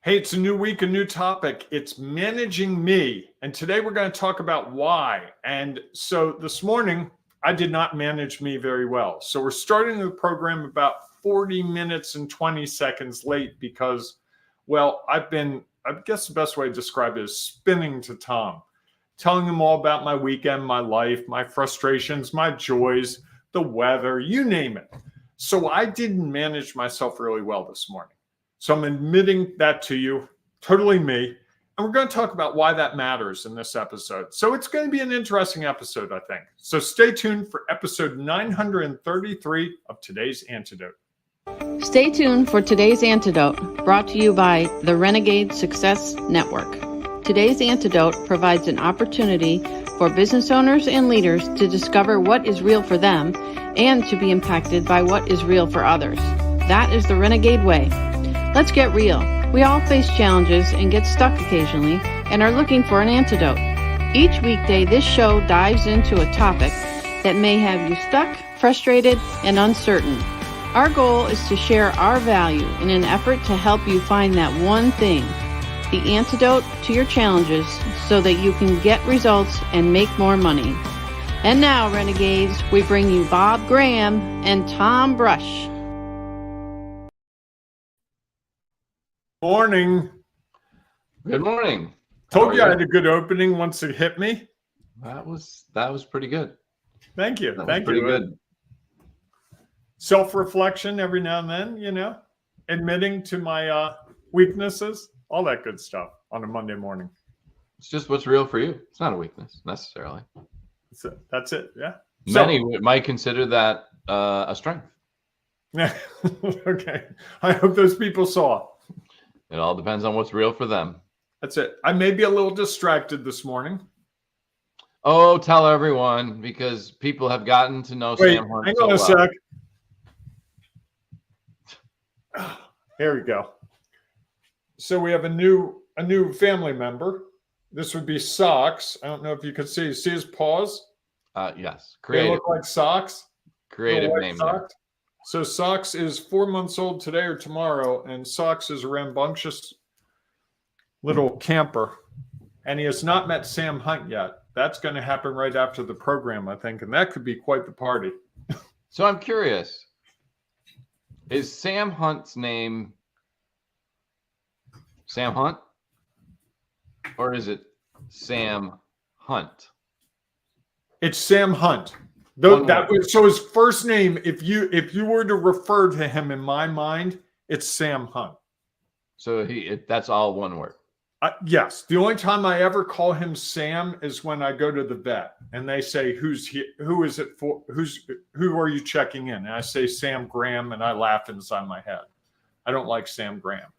Hey, it's a new week, a new topic. It's managing me. And today we're going to talk about why. And so this morning, I did not manage me very well. So we're starting the program about 40 minutes and 20 seconds late because, well, I guess the best way to describe it is spinning to Tom, telling him all about my weekend, my life, my frustrations, my joys, the weather, you name it. So I didn't manage myself really well this morning. So I'm admitting that to you, totally me. And we're going to talk about why that matters in this episode. So it's going to be an interesting episode, I think. So stay tuned for episode 933 of today's Antidote. Stay tuned for today's Antidote, brought to you by the Renegade Success Network. Today's Antidote provides an opportunity for business owners and leaders to discover what is real for them and to be impacted by what is real for others. That is the Renegade way. Let's get real. We all face challenges and get stuck occasionally and are looking for an antidote. Each weekday, this show dives into a topic that may have you stuck, frustrated, and uncertain. Our goal is to share our value in an effort to help you find that one thing, the antidote to your challenges, so that you can get results and make more money. And now, Renegades, we bring you Bob Graham and Tom Brush. Morning. Good morning. Told you I had a good opening once it hit me. That was pretty good. Thank you. That Thank you. Pretty good. Self-reflection every now and then, admitting to my weaknesses, all that good stuff on a Monday morning. It's just what's real for you. It's not a weakness necessarily. That's it. Yeah. Many might consider that a strength. Yeah. Okay. I hope those people saw. It all depends on what's real for them. That's it. I may be a little distracted this morning. Oh, tell everyone, because people have gotten to know Sam Hunt hang so on a well. sec. Here we go. So we have a new family member. This would be Socks. I don't know if you can see his paws. Yes. They Creative. look like socks. Creative name there. So Socks is 4 months old today or tomorrow, and Socks is a rambunctious little camper. And he has not met Sam Hunt yet. That's going to happen right after the program, I think, and that could be quite the party. So I'm curious. Is Sam Hunt's name Sam Hunt? Or is it Sam Hunt? It's Sam Hunt. So his first name, if you were to refer to him in my mind, it's Sam Hunt. So that's all one word. Yes. The only time I ever call him Sam is when I go to the vet and they say, who is it for? Who are you checking in? And I say Sam Graham, and I laugh inside my head. I don't like Sam Graham.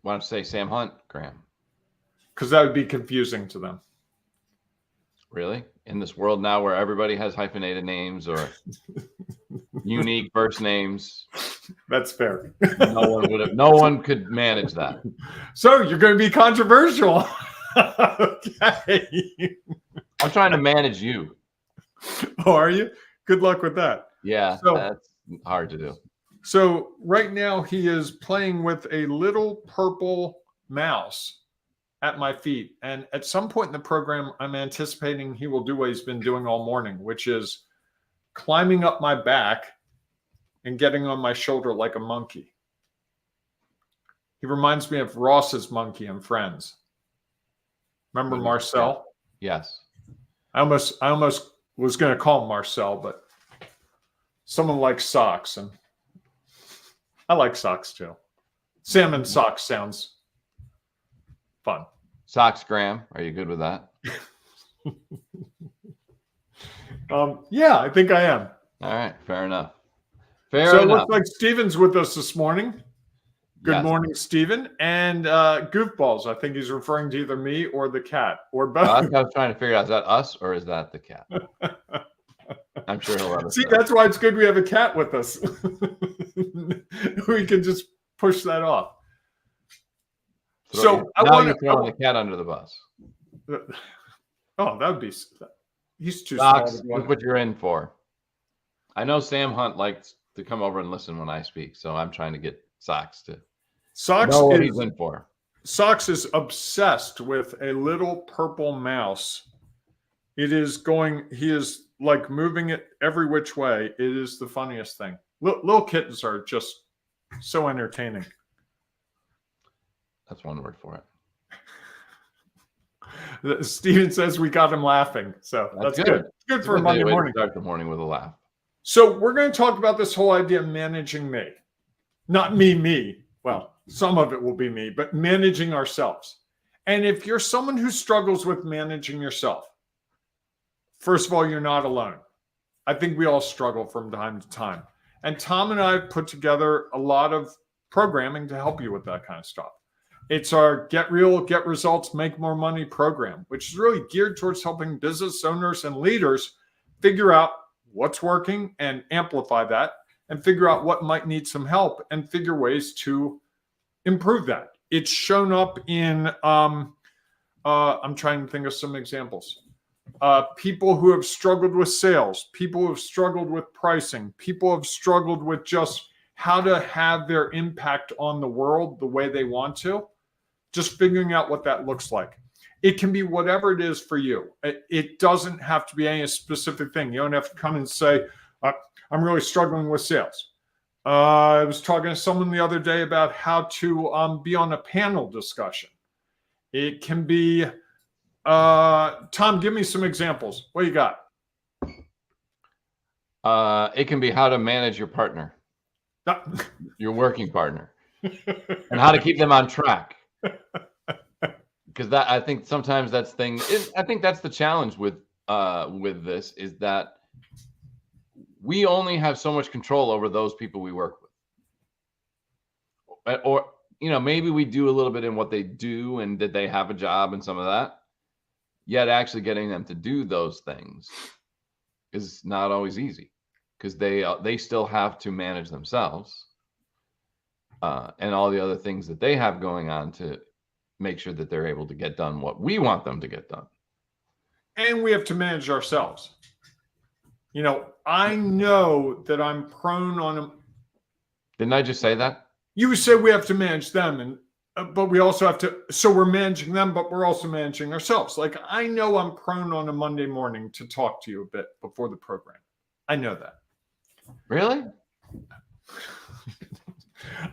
Why don't you say Sam Hunt, Graham? Because that would be confusing to them. Really? In this world now where everybody has hyphenated names or unique first names. That's fair. No one could manage that. So you're going to be controversial. Okay. I'm trying to manage you. Oh, are you? Good luck with that. Yeah, that's hard to do. So right now he is playing with a little purple mouse at my feet. And at some point in the program, I'm anticipating he will do what he's been doing all morning, which is climbing up my back and getting on my shoulder like a monkey. He reminds me of Ross's monkey in Friends. Remember Marcel? Yes. I almost was going to call him Marcel, but someone like Socks, and I like Socks too. Sam and Socks sounds fun. Socks Graham, are you good with that? Yeah, I think I am. All right, fair enough. So it looks like Steven's with us this morning. Good morning, Steven. And Goofballs, I think he's referring to either me or the cat, or both. I was trying to figure out, is that us or is that the cat? I'm sure he'll let us know. That's why it's good we have a cat with us. We can just push that off. Now you're throwing the cat under the bus. Oh, that would be. He's too Socks, small. look what you're in for. I know Sam Hunt likes to come over and listen when I speak, so I'm trying to get Socks to Socks Know what is he's in for. Socks is obsessed with a little purple mouse. It is going, he is like moving it every which way. It is the funniest thing. Little kittens are just so entertaining. That's one word for it. Steven says we got him laughing. So that's good. It's good for a Monday morning. Start the morning with a laugh. So we're going to talk about this whole idea of managing me. Not me. Well, some of it will be me, but managing ourselves. And if you're someone who struggles with managing yourself, first of all, you're not alone. I think we all struggle from time to time. And Tom and I have put together a lot of programming to help you with that kind of stuff. It's our Get Real, Get Results, Make More Money program, which is really geared towards helping business owners and leaders figure out what's working and amplify that, and figure out what might need some help and figure ways to improve that. It's shown up in, I'm trying to think of some examples. People who have struggled with sales, people who have struggled with pricing, people who have struggled with just how to have their impact on the world the way they want to, just figuring out what that looks like. It can be whatever it is for you. It doesn't have to be any specific thing. You don't have to come and say, I'm really struggling with sales. I was talking to someone the other day about how to be on a panel discussion. It can be, Tom, give me some examples. What do you got? It can be how to manage your partner, your working partner, and how to keep them on track. Because that, I think sometimes I think that's the challenge with this, is that we only have so much control over those people we work with. Or, maybe we do a little bit in what they do and did they have a job and some of that. Yet actually getting them to do those things is not always easy, because they still have to manage themselves and all the other things that they have going on to make sure that they're able to get done what we want them to get done. And we have to manage ourselves. I know that I'm prone on them. Didn't I just say that? You said we have to manage them, but we also have to, so we're managing them, but we're also managing ourselves. Like, I know I'm prone on a Monday morning to talk to you a bit before the program. I know that. Really?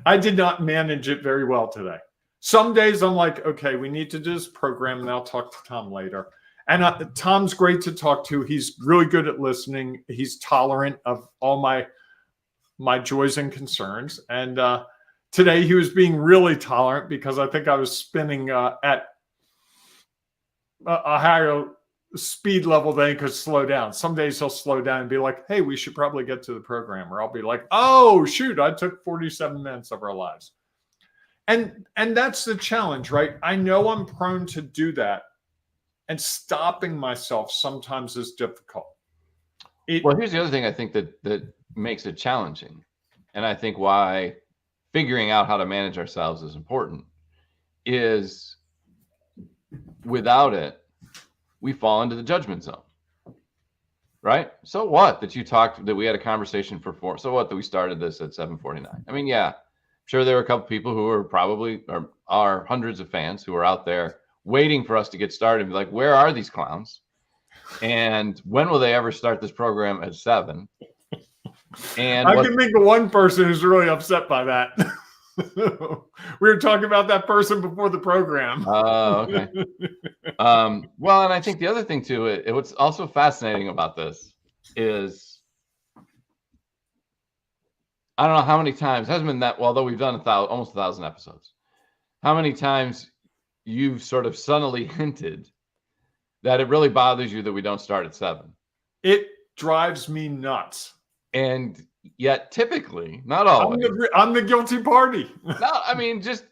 I did not manage it very well today. Some days I'm like, okay, we need to do this program, and I'll talk to Tom later. And Tom's great to talk to. He's really good at listening. He's tolerant of all my joys and concerns. And today he was being really tolerant because I think I was spinning at a higher speed level than he could slow down. Some days he'll slow down and be like, hey, we should probably get to the program. Or I'll be like, oh, shoot, I took 47 minutes of our lives. And that's the challenge, right? I know I'm prone to do that. And stopping myself sometimes is difficult. Well, here's the other thing I think that makes it challenging. And I think why figuring out how to manage ourselves is important is, without it, we fall into the judgment zone. Right? So what that we had a conversation for 4? So what that we started this at 7:49? I mean, yeah, sure, there were a couple people who are probably are hundreds of fans who are out there waiting for us to get started and be like, where are these clowns? And when will they ever start this program at 7? And I can think of one person who's really upset by that. We were talking about that person before the program. Oh, okay. Well, and I think the other thing too, what's also fascinating about this is, I don't know how many times, it hasn't been that, although we've done almost 1,000 episodes, how many times you've sort of subtly hinted that it really bothers you that we don't start at 7. It drives me nuts. And yet typically, not always. I'm the guilty party. No, I mean, just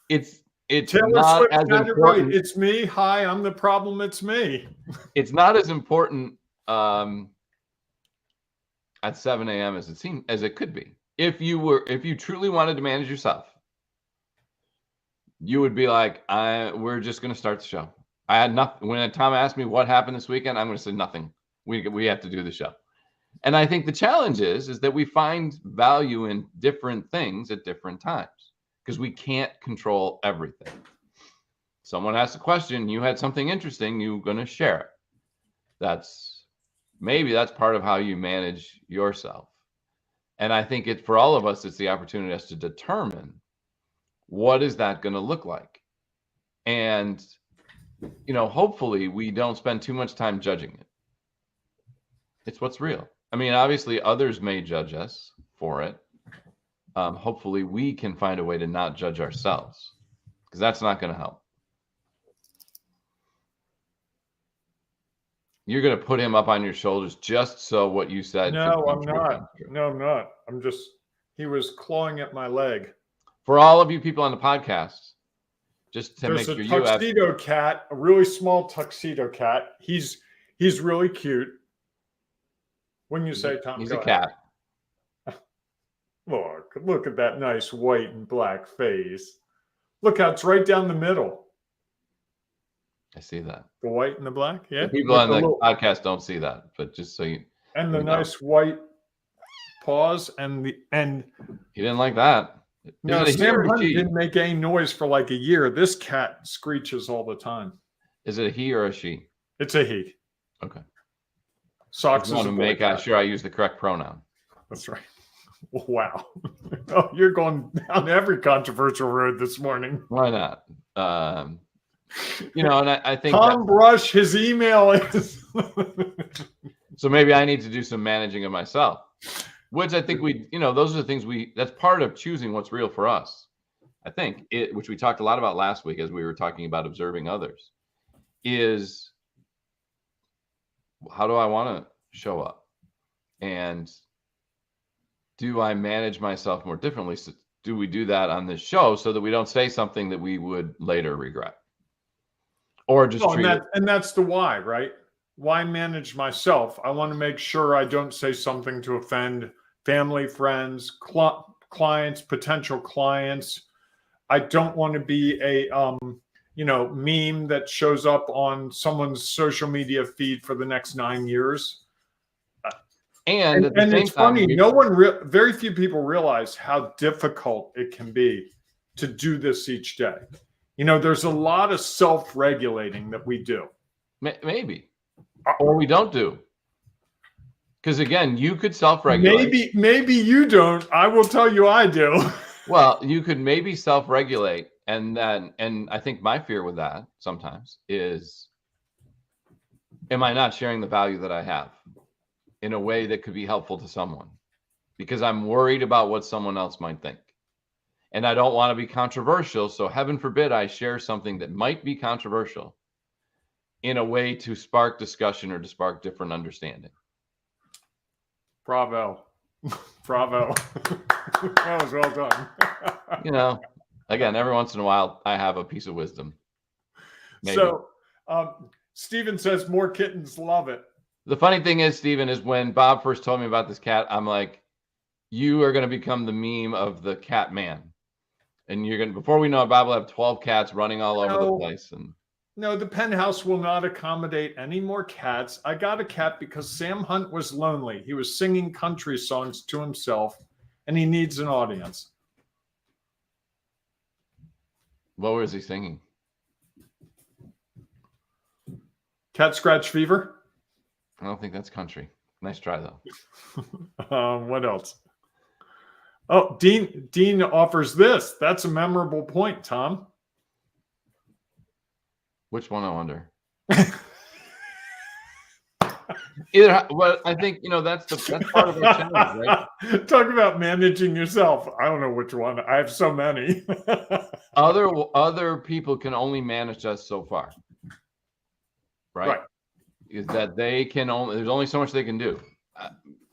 it's Taylor not Swift, as important. Right. It's me. Hi, I'm the problem. It's me. It's not as important at 7 a.m. as it could be. If you truly wanted to manage yourself, you would be like, we're just going to start the show. I had nothing. When Tom asked me what happened this weekend, I'm going to say nothing. We have to do the show. And I think the challenge is that we find value in different things at different times. because we can't control everything. Someone asked a question, you had something interesting, you're going to share it. Maybe that's part of how you manage yourself. And I think for all of us, it's the opportunity to determine what is that going to look like. And, hopefully we don't spend too much time judging it. It's what's real. I mean, obviously others may judge us for it. Hopefully we can find a way to not judge ourselves, because that's not going to help. You're going to put him up on your shoulders just so what you said. No, I'm not. No, I'm not. He was clawing at my leg. For all of you people on the podcast, just to make sure you have. There's a tuxedo cat, a really small tuxedo cat. He's really cute. When you say Tom, he's a cat. Look at that nice white and black face. Look how it's right down the middle. I see that. The white and the black, yeah. The people on the podcast don't see that, but just so you. And the nice white paws and he didn't like that. No, Sam Hunt didn't make any noise for like a year. This cat screeches all the time. Is it a he or a she? It's a he. Okay. Socks is to make sure I use the correct pronoun. That's right. Wow. Oh, you're going down every controversial road this morning. Why not? And I think Tom Brush, his email is. So maybe I need to do some managing of myself, which I think those are the things that's part of choosing what's real for us. I think which we talked a lot about last week as we were talking about observing others, is how do I want to show up? And do I manage myself more differently? So do we do that on this show so that we don't say something that we would later regret? Or just and that's the why, right? Why manage myself? I want to make sure I don't say something to offend family, friends, clients, potential clients. I don't want to be a meme that shows up on someone's social media feed for the next 9 years. And it's funny, very few people realize how difficult it can be to do this each day. There's a lot of self-regulating that we do. Maybe. Or we don't do. Because again, you could self-regulate. Maybe you don't. I will tell you I do. Well, you could maybe self-regulate. And I think my fear with that sometimes is, am I not sharing the value that I have in a way that could be helpful to someone? Because I'm worried about what someone else might think. And I don't want to be controversial. So heaven forbid I share something that might be controversial in a way to spark discussion or to spark different understanding. Bravo. Bravo. That was well done. Again, every once in a while, I have a piece of wisdom. Maybe. So Stephen says more kittens love it. The funny thing is, Stephen, is when Bob first told me about this cat, I'm like, you are going to become the meme of the cat man. And before we know it, Bob will have 12 cats running all over the place. No, the penthouse will not accommodate any more cats. I got a cat because Sam Hunt was lonely. He was singing country songs to himself, and he needs an audience. What was he singing? Cat Scratch Fever? I don't think that's country. Nice try, though. What else? Oh, Dean offers this. That's a memorable point, Tom. Which one, I wonder? Well, I think that's part of the challenge, right? Talk about managing yourself. I don't know which one. I have so many. Other people can only manage us so far, right? Is that there's only so much they can do,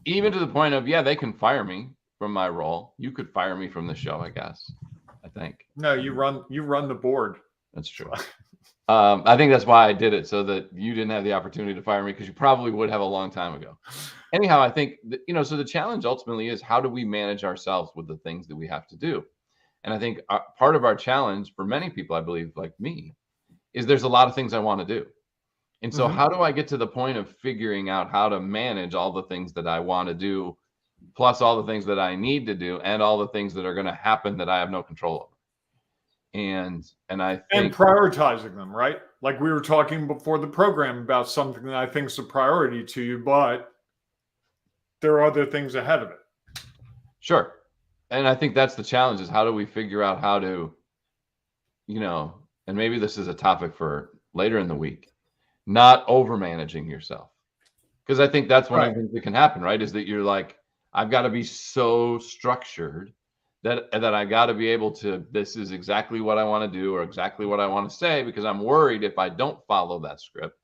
even to the point of they can fire me from my role. You could fire me from the show, I guess. I think. No, you run the board. That's true. I think that's why I did it, so that you didn't have the opportunity to fire me, because you probably would have a long time ago. Anyhow, I think so the challenge ultimately is, how do we manage ourselves with the things that we have to do? And I think part of our challenge for many people, I believe, like me, is there's a lot of things I want to do. And so how do I get to the point of figuring out how to manage all the things that I want to do, plus all the things that I need to do, and all the things that are going to happen that I have no control over? And I And think prioritizing them, right? Like we were talking before the program about something that I think is a priority to you, but there are other things ahead of it. sure. And I think that's the challenge, is how do we figure out how to, and maybe this is a topic for later in the week, not over managing yourself. Because I think that's one of the things that can happen, right? Is that you're like, I've got to be so structured that I got to be able to, this is exactly what I want to do or exactly what I want to say, because I'm worried if I don't follow that script,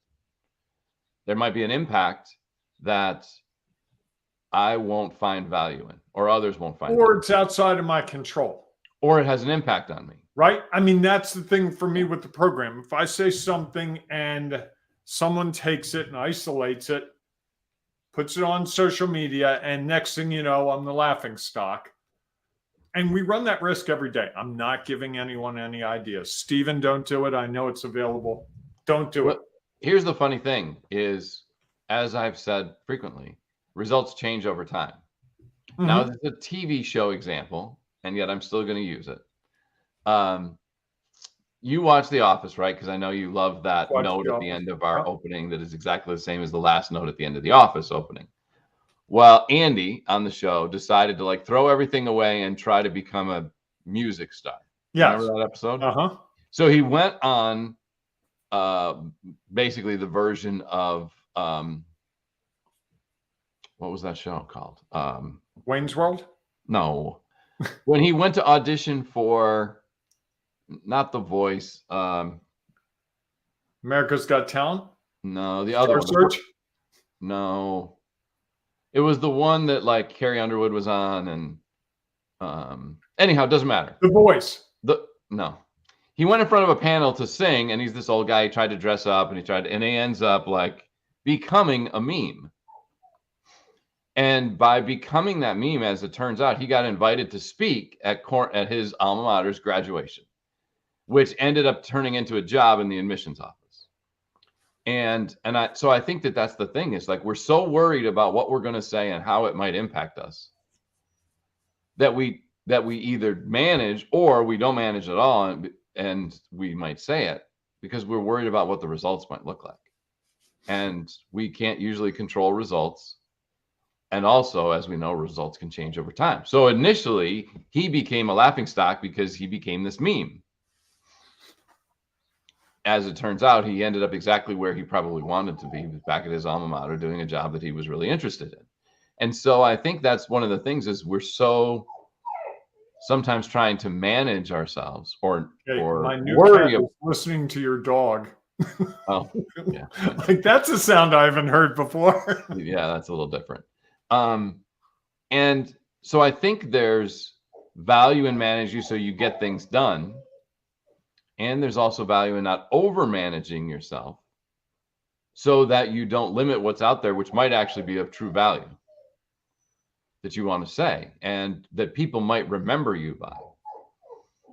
there might be an impact that I won't find value in, or others won't find value. Or it's outside of my control. Or it has an impact on me. Right? I mean, that's the thing for me with the program. If I say something and someone takes it and isolates it, puts it on social media, and next thing you know, I'm the laughing stock. And we run that risk every day. I'm not giving anyone any ideas. Stephen, don't do it. I know it's available. Don't do it. Here's the funny thing is, as I've said frequently, results change over time. Mm-hmm. Now, this is a TV show example, and yet I'm still going to use it. You watch The Office, right? Because I know you love that note at the end of our opening that is exactly the same as the last note at the end of The Office opening. Well, Andy on the show decided to throw everything away and try to become a music star. Yeah. Remember that episode? Uh-huh. So he went on basically the version of what was that show called? Wayne's World? No. When he went to audition for not The Voice. America's Got Talent? No, the other one. Search? No. It was the one that Carrie Underwood was on, and anyhow, it doesn't matter. The Voice. No. He went in front of a panel to sing, and he's this old guy. He tried to dress up, and he ends up becoming a meme. And by becoming that meme, as it turns out, he got invited to speak at his alma mater's graduation, which ended up turning into a job in the admissions office. So I think that's the thing, is we're so worried about what we're going to say and how it might impact us that we either manage or we don't manage at all, and we might say it because we're worried about what the results might look like. And we can't usually control results. And also, as we know, results can change over time. So initially, he became a laughingstock because he became this meme. As it turns out, he ended up exactly where he probably wanted to be. He was back at his alma mater doing a job that he was really interested in. And so I think that's one of the things, is we're so sometimes trying to manage ourselves or worry about listening to your dog. Oh, yeah. That's a sound I haven't heard before. Yeah, that's a little different. And so I think there's value in managing so you get things done. And there's also value in not over managing yourself so that you don't limit what's out there, which might actually be of true value that you want to say and that people might remember you by.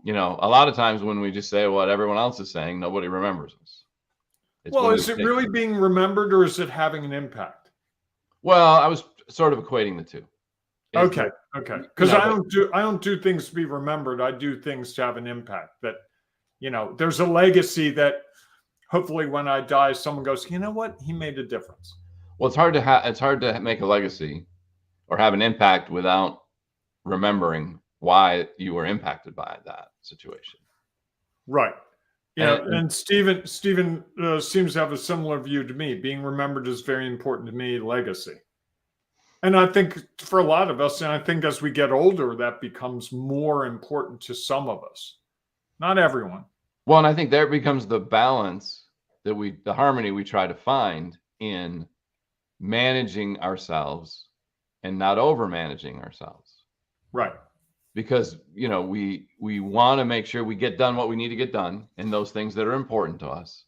A lot of times when we just say what everyone else is saying, nobody remembers us. Is it really being remembered, or is it having an impact? Well, I was sort of equating the two. Okay. Because I don't do things to be remembered. I do things to have an impact. That, there's a legacy that hopefully when I die, someone goes, you know what? He made a difference. Well, it's hard to make a legacy or have an impact without remembering why you were impacted by that situation. Right. And Stephen seems to have a similar view to me. Being remembered is very important to me, legacy. And I think for a lot of us, and I think as we get older, that becomes more important to some of us. Not everyone. Well, and I think there becomes the balance the harmony we try to find in managing ourselves and not over managing ourselves. Right. Because, we want to make sure we get done what we need to get done and those things that are important to us.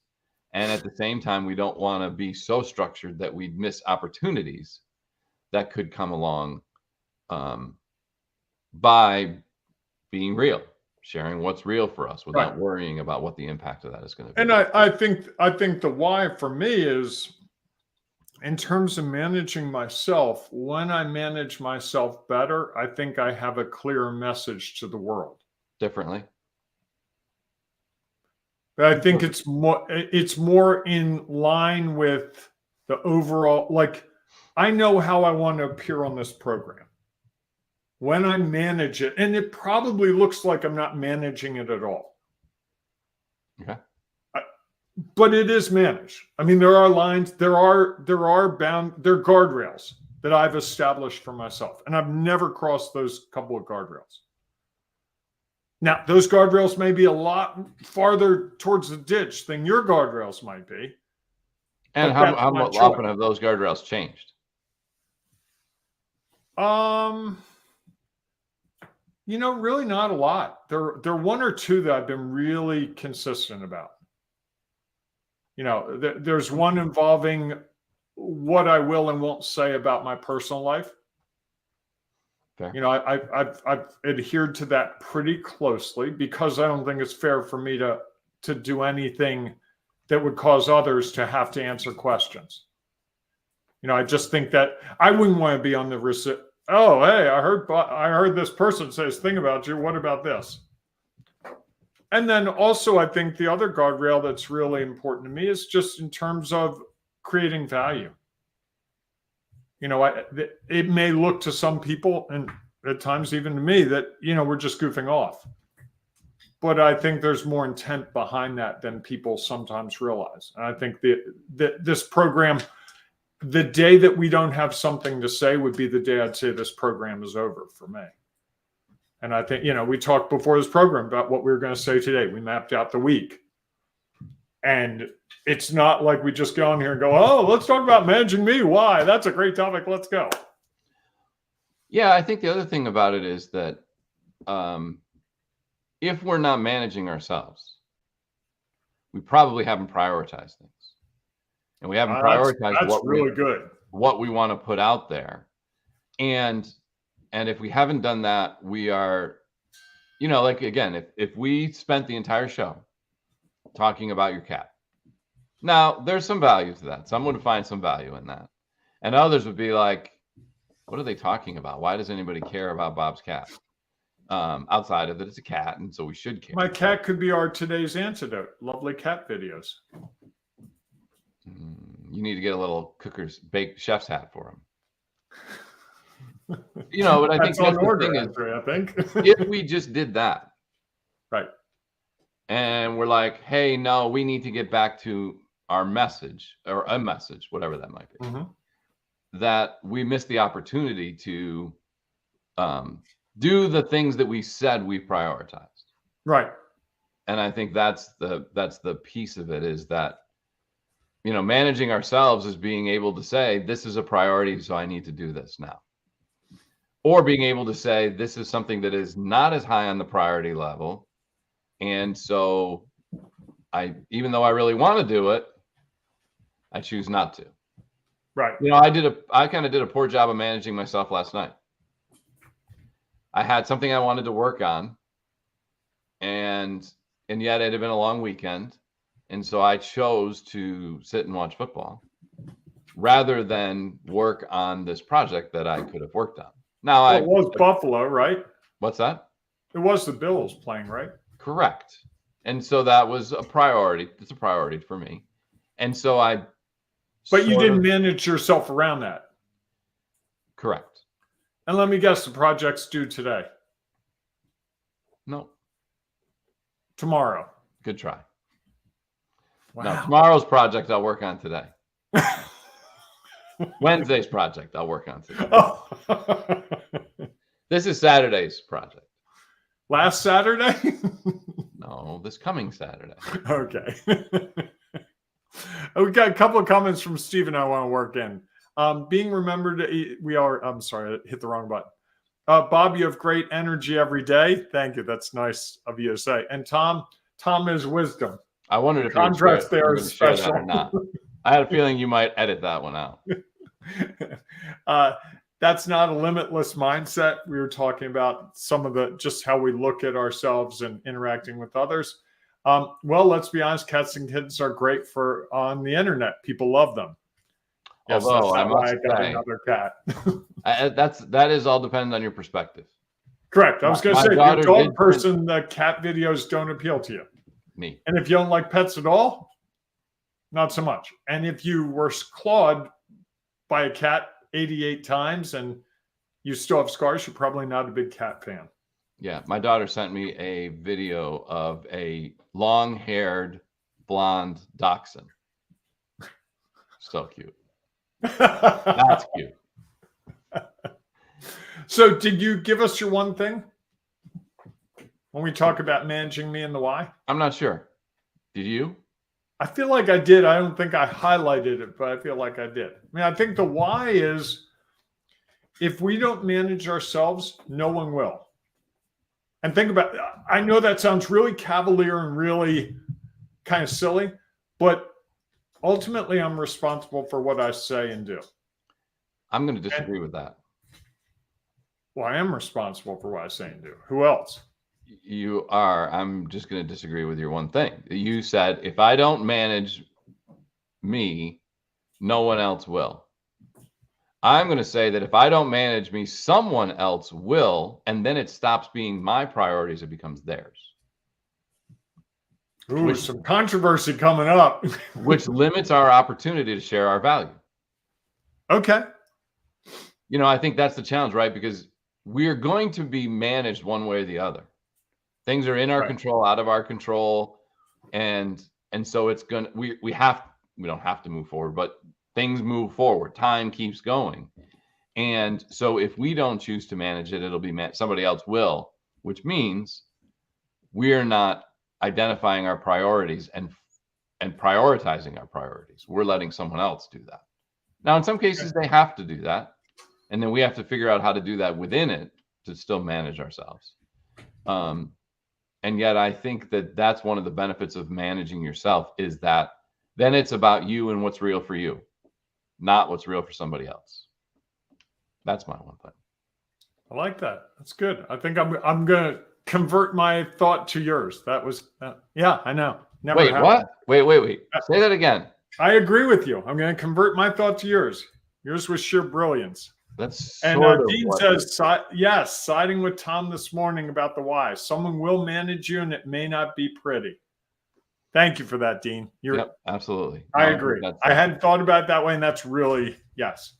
And at the same time, we don't want to be so structured that we miss opportunities that could come along by being real, sharing what's real for us without worrying about what the impact of that is going to be. And I think the why for me is, in terms of managing myself, when I manage myself better, I think I have a clearer message to the world. Differently. But I think it's more in line with the overall, like, I know how I want to appear on this program when I manage it, and it probably looks like I'm not managing it at all. Okay. But it is managed. I mean, there are lines, there are guardrails that I've established for myself, and I've never crossed those couple of guardrails. Now, those guardrails may be a lot farther towards the ditch than your guardrails might be. And how often have those guardrails changed? Really not a lot. There are one or two that I've been really consistent about. There's one involving what I will and won't say about my personal life. Fair. I've adhered to that pretty closely because I don't think it's fair for me to do anything that would cause others to have to answer questions. I just think that I wouldn't want to be on the receipt. Oh, hey, I heard this person say this thing about you. What about this? And then also, I think the other guardrail that's really important to me is just in terms of creating value. It may look to some people, and at times even to me, that, we're just goofing off. But I think there's more intent behind that than people sometimes realize. And I think this program, the day that we don't have something to say would be the day I'd say this program is over for me. And I think, we talked before this program about what we were going to say today. We mapped out the week. And it's not like we just go on here and go, oh, let's talk about managing me. Why? That's a great topic. Let's go. Yeah, I think the other thing about it is that if we're not managing ourselves, we probably haven't prioritized things. And we haven't prioritized what we want to put out there. And if we haven't done that, we are, like, again, if we spent the entire show talking about your cat, now there's some value to that. Someone would find some value in that. And others would be like, what are they talking about? Why does anybody care about Bob's cat? Outside of that, it's a cat, and so we should care. My cat could be our today's antidote. Lovely cat videos. You need to get a little cooker's baked chef's hat for him. But I think that's the thing is, I think if we just did that, right, and we're like, hey, no, we need to get back to our message or a message, whatever that might be, that we missed the opportunity to do the things that we said we prioritized. Right. And I think that's the piece of it, is that, managing ourselves is being able to say, this is a priority, so I need to do this now. Or being able to say, this is something that is not as high on the priority level. And so even though I really want to do it, I choose not to. Right. I kind of did a poor job of managing myself last night. I had something I wanted to work on, and yet it had been a long weekend. And so I chose to sit and watch football rather than work on this project that I could have worked on. Now, it was Buffalo, right? What's that? It was the Bills playing, right? Correct. And so that was a priority. It's a priority for me. And so But you didn't manage yourself around that. Correct. And let me guess, the project's due today. No. Tomorrow. Good try. Wow. No, tomorrow's project I'll work on today. Wednesday's project I'll work on today. Oh. This is Saturday's project. Last Saturday? No, this coming Saturday. Okay. We got a couple of comments from Stephen I want to work in. Being remembered, I'm sorry, I hit the wrong button. Bob, you have great energy every day. Thank you. That's nice of you to say. And Tom is wisdom. I wondered if contrast there is special or not. I had a feeling you might edit that one out. That's not a limitless mindset. We were talking about some of just how we look at ourselves and interacting with others. Well, let's be honest, cats and kittens are great on the internet. People love them. Yes, although that's why I got another cat. that is all dependent on your perspective. Correct. I was going to say, if you're a dog person, the cat videos don't appeal to you. Me. And if you don't like pets at all, not so much. And if you were clawed by a cat 88 times and you still have scars, you're probably not a big cat fan. Yeah. My daughter sent me a video of a long-haired blonde dachshund. So cute. That's cute. So did you give us your one thing when we talk about managing me and the why? I'm not sure. Did you? I feel like I did. I don't think I highlighted it, but I feel like I did. I mean, I think the why is if we don't manage ourselves, no one will. And think about, I know that sounds really cavalier and really kind of silly, but ultimately I'm responsible for what I say and do. I'm going to disagree with that. Well, I am responsible for what I say and do. Who else? You are. I'm just going to disagree with your one thing. You said, if I don't manage me, no one else will. I'm going to say that if I don't manage me, someone else will, and then it stops being my priorities. It becomes theirs. Ooh, some controversy coming up. Which limits our opportunity to share our value. Okay. You know, I think that's the challenge, right? Because we're going to be managed one way or the other. Things are in our control, out of our control. And so it's going to, we don't have to move forward, but things move forward. Time keeps going. And so if we don't choose to manage it, it'll be somebody else will, which means we're not identifying our priorities and prioritizing our priorities. We're letting someone else do that. Now, in some cases, they have to do that. And then we have to figure out how to do that within it to still manage ourselves. And yet I think that that's one of the benefits of managing yourself is that then it's about you and what's real for you, not what's real for somebody else. That's my one thing. I like that. That's good. I think I'm going to convert my thought to yours. That was, yeah, I know. Never Wait, happened. What? Wait. Say that again. I agree with you. I'm going to convert my thought to yours. Yours was sheer brilliance. That's and Dean says, yes, siding with Tom this morning about the why. Someone will manage you, and it may not be pretty. Thank you for that, Dean. Yep, absolutely. I agree. I hadn't thought about it that way, and that's really yes.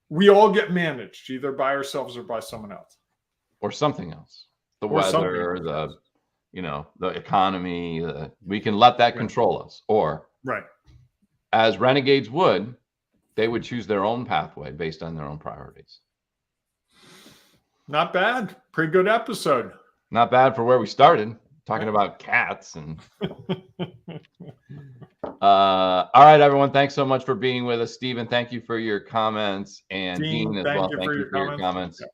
We all get managed either by ourselves or by someone else, or something else. The weather, the economy. We can let that control us, or as renegades would. They would choose their own pathway based on their own priorities. Not bad. Pretty good episode. Not bad for where we started, talking about cats. And all right, everyone. Thanks so much for being with us. Stephen, thank you for your comments. And Dean as well. Thank you for your comments. Yeah.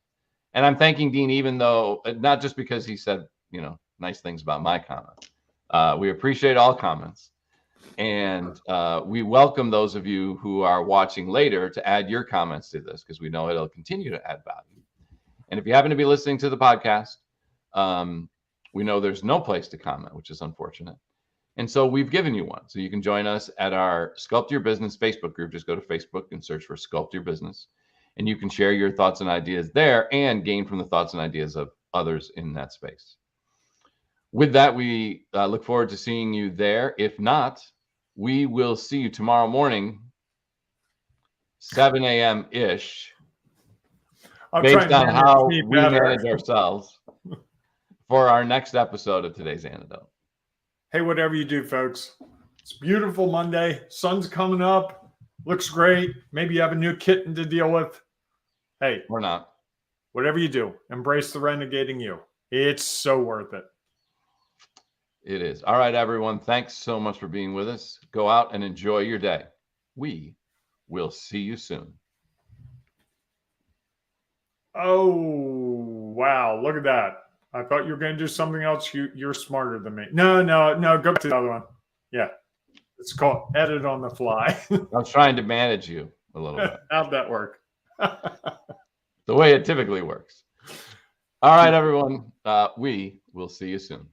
And I'm thanking Dean, even though not just because he said, nice things about my comment. We appreciate all comments. And we welcome those of you who are watching later to add your comments to this because we know it'll continue to add value. And if you happen to be listening to the podcast, we know there's no place to comment, which is unfortunate. And so we've given you one. So you can join us at our Sculpt Your Business Facebook group. Just go to Facebook and search for Sculpt Your Business. And you can share your thoughts and ideas there and gain from the thoughts and ideas of others in that space. With that, we look forward to seeing you there. If not, we will see you tomorrow morning, 7 a.m.-ish, based on how we manage ourselves for our next episode of today's Antidote. Hey, whatever you do, folks, it's a beautiful Monday. Sun's coming up. Looks great. Maybe you have a new kitten to deal with. Hey. Or not. Whatever you do, embrace the renegading you. It's so worth it. It is. All right, everyone. Thanks so much for being with us. Go out and enjoy your day. We will see you soon. Oh, wow. Look at that. I thought you were going to do something else. You're smarter than me. No. Go to the other one. Yeah. It's called edit on the fly. I was trying to manage you a little bit. How'd that work? The way it typically works. All right, everyone. We will see you soon.